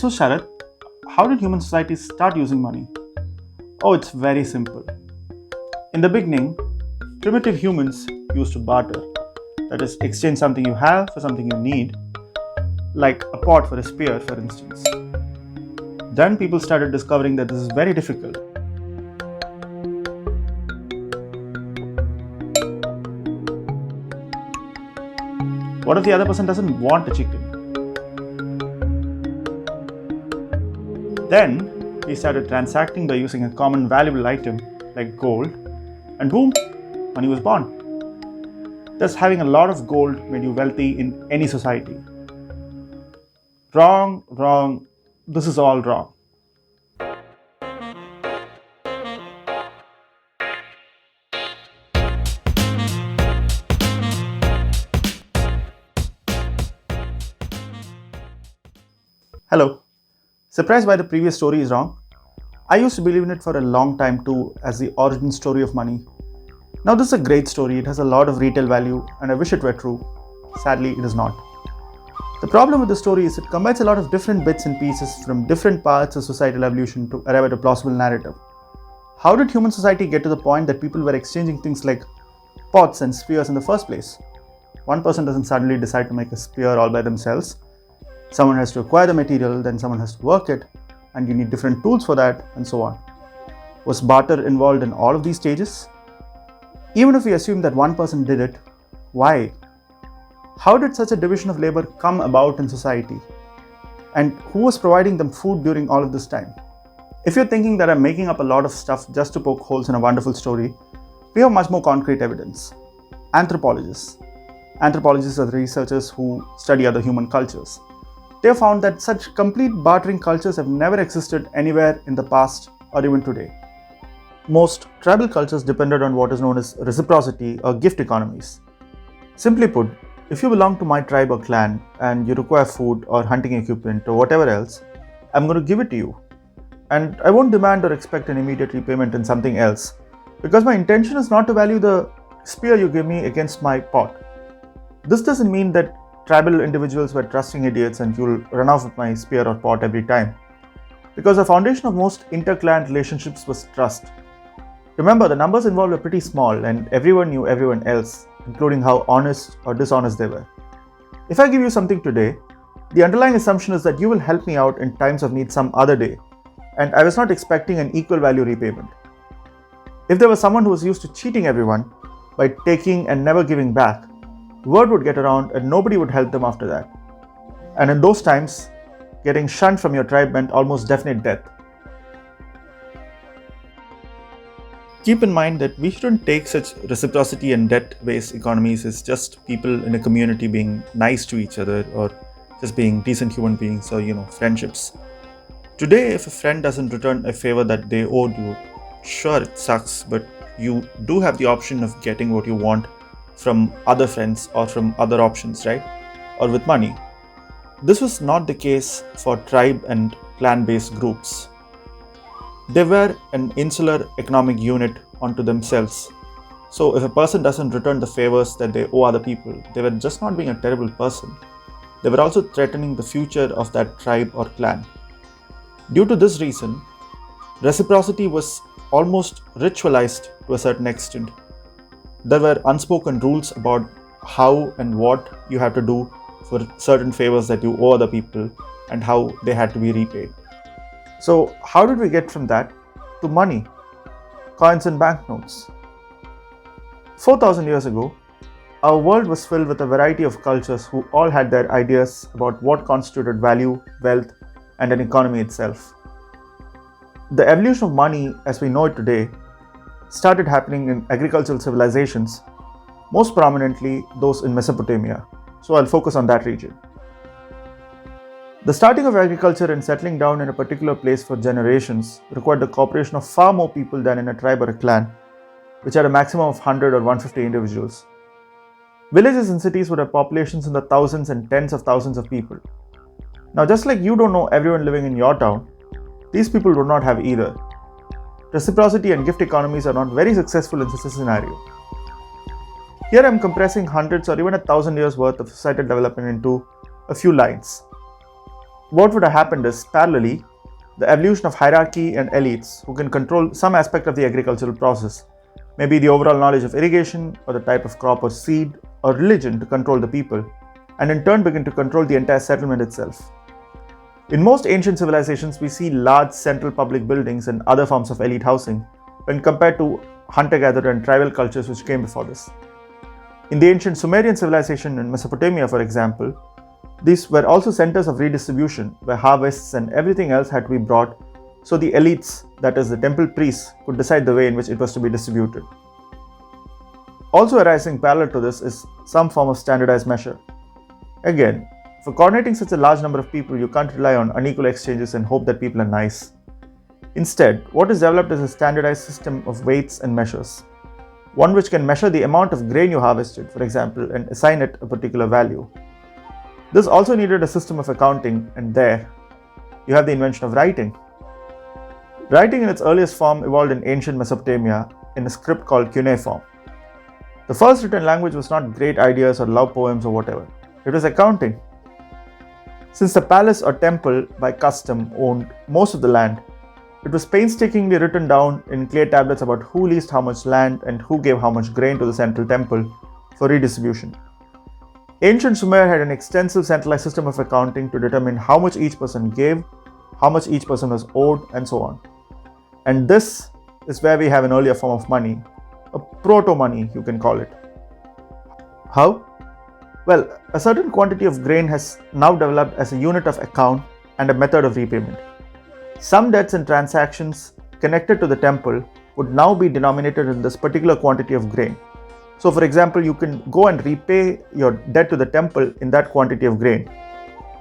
So Sharat, how did human societies start using money? Oh, it's very simple. In the beginning, primitive humans used to barter. That is, exchange something you have for something you need, like a pot for a spear, for instance. Then people started discovering that this is very difficult. What if the other person doesn't want a chicken? Then we started transacting by using a common valuable item like gold, and boom, money was born. Thus, having a lot of gold made you wealthy in any society. Wrong. This is all wrong. Hello. Surprised why the previous story is wrong? I used to believe in it for a long time too, as the origin story of money. Now this is a great story, it has a lot of retail value and I wish it were true. Sadly, it is not. The problem with the story is it combines a lot of different bits and pieces from different parts of societal evolution to arrive at a plausible narrative. How did human society get to the point that people were exchanging things like pots and spears in the first place? One person doesn't suddenly decide to make a spear all by themselves. Someone has to acquire the material, then someone has to work it, and you need different tools for that, and so on. Was barter involved in all of these stages? Even if we assume that one person did it, why? How did such a division of labor come about in society? And who was providing them food during all of this time? If you're thinking that I'm making up a lot of stuff just to poke holes in a wonderful story, we have much more concrete evidence. Anthropologists. Anthropologists are the researchers who study other human cultures. They have found that such complete bartering cultures have never existed anywhere in the past or even today. Most tribal cultures depended on what is known as reciprocity or gift economies. Simply put, if you belong to my tribe or clan and you require food or hunting equipment or whatever else, I'm going to give it to you. And I won't demand or expect an immediate repayment in something else, because my intention is not to value the spear you give me against my pot. This doesn't mean that tribal individuals were trusting idiots and you'll run off with my spear or pot every time. Because the foundation of most inter-clan relationships was trust. Remember, the numbers involved were pretty small and everyone knew everyone else, including how honest or dishonest they were. If I give you something today, the underlying assumption is that you will help me out in times of need some other day, and I was not expecting an equal value repayment. If there was someone who was used to cheating everyone by taking and never giving back, word would get around and nobody would help them after that. And in those times, getting shunned from your tribe meant almost definite death. Keep in mind that we shouldn't take such reciprocity and debt-based economies as just people in a community being nice to each other or just being decent human beings or, friendships. Today, if a friend doesn't return a favor that they owed you, sure, it sucks, but you do have the option of getting what you want from other friends or from other options, right? Or with money. This was not the case for tribe and clan-based groups. They were an insular economic unit unto themselves. So if a person doesn't return the favors that they owe other people, they were just not being a terrible person. They were also threatening the future of that tribe or clan. Due to this reason, reciprocity was almost ritualized to a certain extent. There were unspoken rules about how and what you have to do for certain favors that you owe other people and how they had to be repaid. So how did we get from that to money, coins and banknotes? 4,000 years ago, our world was filled with a variety of cultures who all had their ideas about what constituted value, wealth, and an economy itself. The evolution of money as we know it today started happening in agricultural civilizations, most prominently those in Mesopotamia. So I'll focus on that region. The starting of agriculture and settling down in a particular place for generations required the cooperation of far more people than in a tribe or a clan, which had a maximum of 100 or 150 individuals. Villages and cities would have populations in the thousands and tens of thousands of people. Now, just like you don't know everyone living in your town, these people would not have either. Reciprocity and gift economies are not very successful in such a scenario. Here I'm compressing hundreds or even 1,000 years worth of societal development into a few lines. what would have happened is, parallelly, the evolution of hierarchy and elites who can control some aspect of the agricultural process, maybe the overall knowledge of irrigation or the type of crop or seed or religion to control the people, and in turn begin to control the entire settlement itself. In most ancient civilizations, we see large central public buildings and other forms of elite housing when compared to hunter-gatherer and tribal cultures which came before this. In the ancient Sumerian civilization in Mesopotamia, for example, these were also centers of redistribution where harvests and everything else had to be brought so the elites, that is the temple priests, could decide the way in which it was to be distributed. Also arising parallel to this is some form of standardized measure. Again, for coordinating such a large number of people, you can't rely on unequal exchanges and hope that people are nice. Instead, what is developed is a standardized system of weights and measures. One which can measure the amount of grain you harvested, for example, and assign it a particular value. This also needed a system of accounting, and there you have the invention of writing. Writing in its earliest form evolved in ancient Mesopotamia in a script called cuneiform. The first written language was not great ideas or love poems or whatever. It was accounting. Since the palace or temple by custom owned most of the land, it was painstakingly written down in clay tablets about who leased how much land and who gave how much grain to the central temple for redistribution. Ancient Sumer had an extensive centralized system of accounting to determine how much each person gave, how much each person was owed, and so on. And this is where we have an earlier form of money, a proto money, you can call it. How? Well, a certain quantity of grain has now developed as a unit of account and a method of repayment. Some debts and transactions connected to the temple would now be denominated in this particular quantity of grain. So, for example, you can go and repay your debt to the temple in that quantity of grain,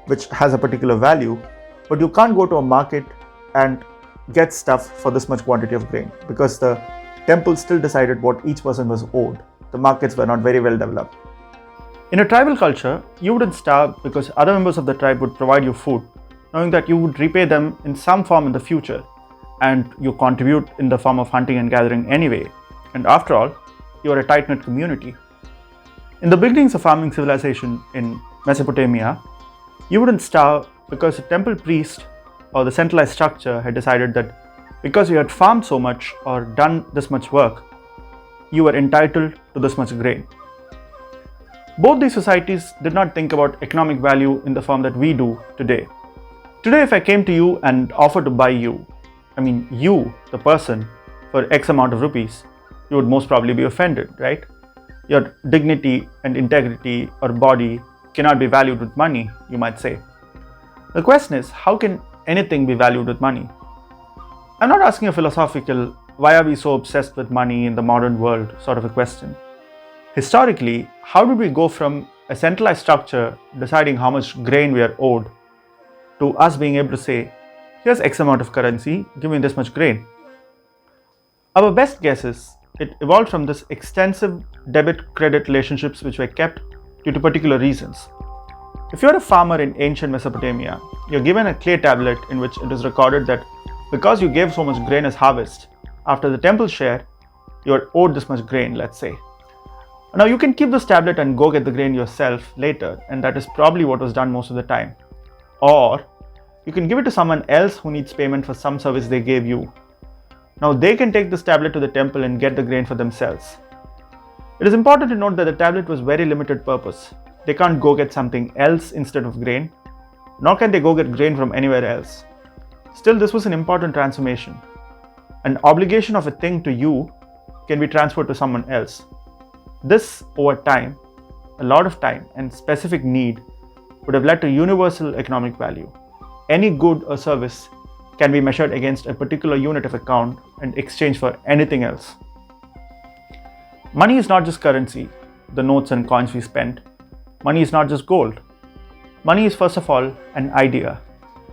which has a particular value, but you can't go to a market and get stuff for this much quantity of grain because the temple still decided what each person was owed. The markets were not very well developed. In a tribal culture, you wouldn't starve because other members of the tribe would provide you food, knowing that you would repay them in some form in the future, and you contribute in the form of hunting and gathering anyway. And after all, you are a tight-knit community. In the beginnings of farming civilization in Mesopotamia, you wouldn't starve because the temple priest or the centralized structure had decided that because you had farmed so much or done this much work, you were entitled to this much grain. Both these societies did not think about economic value in the form that we do today. Today, if I came to you and offered to buy you, you, the person, for X amount of rupees, you would most probably be offended, right? Your dignity and integrity or body cannot be valued with money, you might say. The question is, how can anything be valued with money? I'm not asking a philosophical, why are we so obsessed with money in the modern world sort of a question. Historically, how did we go from a centralized structure deciding how much grain we are owed to us being able to say, here's X amount of currency, give me this much grain? Our best guess is it evolved from this extensive debit-credit relationships which were kept due to particular reasons. If you're a farmer in ancient Mesopotamia, you're given a clay tablet in which it is recorded that because you gave so much grain as harvest, after the temple share, you're owed this much grain, let's say. Now you can keep this tablet and go get the grain yourself later, and that is probably what was done most of the time. Or you can give it to someone else who needs payment for some service they gave you. Now they can take this tablet to the temple and get the grain for themselves. It is important to note that the tablet was very limited purpose. They can't go get something else instead of grain, nor can they go get grain from anywhere else. Still, this was an important transformation. An obligation of a thing to you can be transferred to someone else. This, over time, a lot of time and specific need would have led to universal economic value. Any good or service can be measured against a particular unit of account and exchanged for anything else. Money is not just currency, the notes and coins we spend. Money is not just gold. Money is first of all an idea,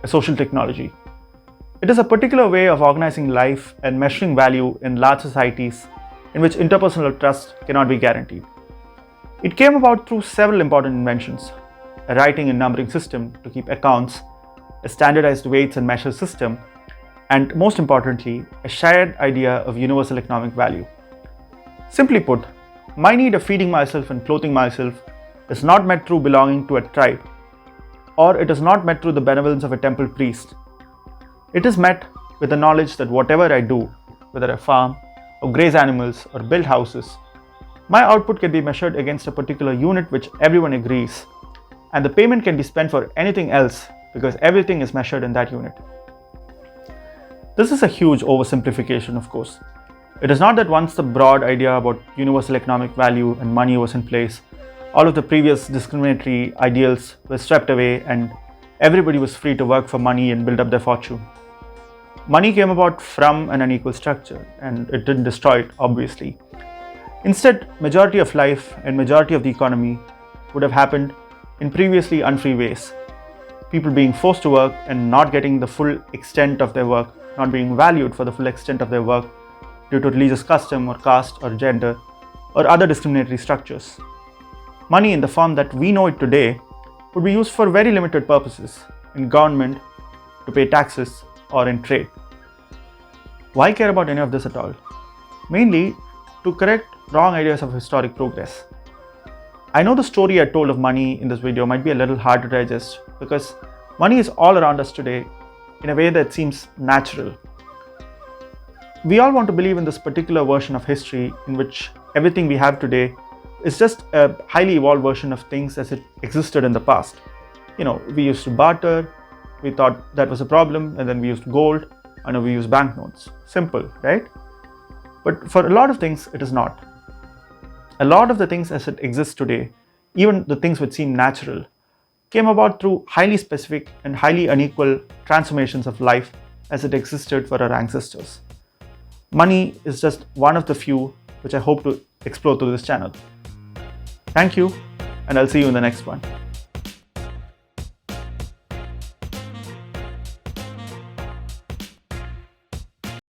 a social technology. It is a particular way of organizing life and measuring value in large societies in which interpersonal trust cannot be guaranteed. It came about through several important inventions: a writing and numbering system to keep accounts, a standardized weights and measure system, and most importantly, a shared idea of universal economic value. Simply put, my need of feeding myself and clothing myself is not met through belonging to a tribe. or it is not met through the benevolence of a temple priest. It is met with the knowledge that whatever I do, whether I farm, or graze animals, or build houses, my output can be measured against a particular unit which everyone agrees, and the payment can be spent for anything else because everything is measured in that unit. This is a huge oversimplification, of course. It is not that once the broad idea about universal economic value and money was in place, all of the previous discriminatory ideals were swept away and everybody was free to work for money and build up their fortune. Money came about from an unequal structure, and it didn't destroy it, obviously. Instead, majority of life and majority of the economy would have happened in previously unfree ways. People being forced to work and not getting the full extent of their work, not being valued for the full extent of their work due to religious custom or caste or gender or other discriminatory structures. Money in the form that we know it today would be used for very limited purposes in government, to pay taxes, or in trade. Why care about any of this at all? Mainly to correct wrong ideas of historic progress. I know the story I told of money in this video might be a little hard to digest because money is all around us today in a way that seems natural. We all want to believe in this particular version of history in which everything we have today is just a highly evolved version of things as it existed in the past. We used to barter, we thought that was a problem, and then we used gold, and now we use banknotes. Simple, right? But for a lot of things, it is not. A lot of the things as it exists today, even the things which seem natural, came about through highly specific and highly unequal transformations of life as it existed for our ancestors. Money is just one of the few which I hope to explore through this channel. Thank you, and I'll see you in the next one.